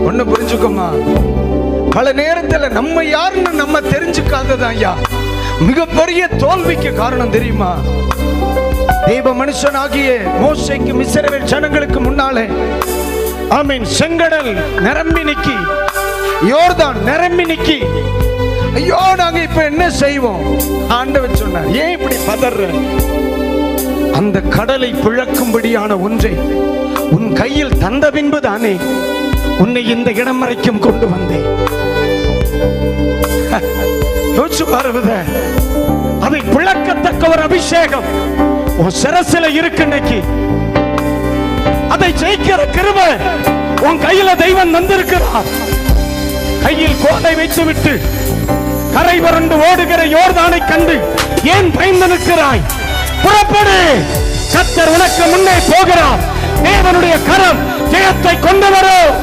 ஒண்ணு புரிஞ்சுக்கோமா, பல நேரத்துல நம்ம யாருன்னு நம்ம தெரிஞ்சுக்காததான் ஐயா மிகப்பெரிய தோல்விக்கு காரணம். தெரியுமா? தெய்வ மனுஷனாகிய மோசேக்கு இஸ்ரவேல் ஜனங்களுக்கு முன்னாலே ஆமீன் செங்கடல் நிரம்பி நிக்கி, யோர்தான் நிரம்பி நிக்கி, ஐயோ நாங்க இப்ப என்ன செய்வோம்? ஆண்டவர் சொன்னார், ஏன் இப்படி பதற? அந்த கடலை பிளக்கும்படியான ஒன்றை உன் கையில் தந்த பின்பு தானே உன்னை இந்த இடம் வரைக்கும் கொண்டு வந்தேன். யோசிச்சு பாருங்க, அதை பிளக்கத்தக்க ஒரு அபிஷேகம் உன் சிரசில இருக்கு. இன்னைக்கு அதை ஜெயிக்கிற கிருபை உன் கையில தெய்வம் வந்திருக்கிறார். கையில் கோலை வைத்து விட்டு கரை புரண்டு ஓடுகிற யோர்தானை கண்டு ஏன் பயந்து நிற்கிறாய்? புறப்படு, கர்த்தர் உனக்கு முன்னே போகிறார். தேவனுடைய கரம் ஜெயத்தை கொண்டு வரும்.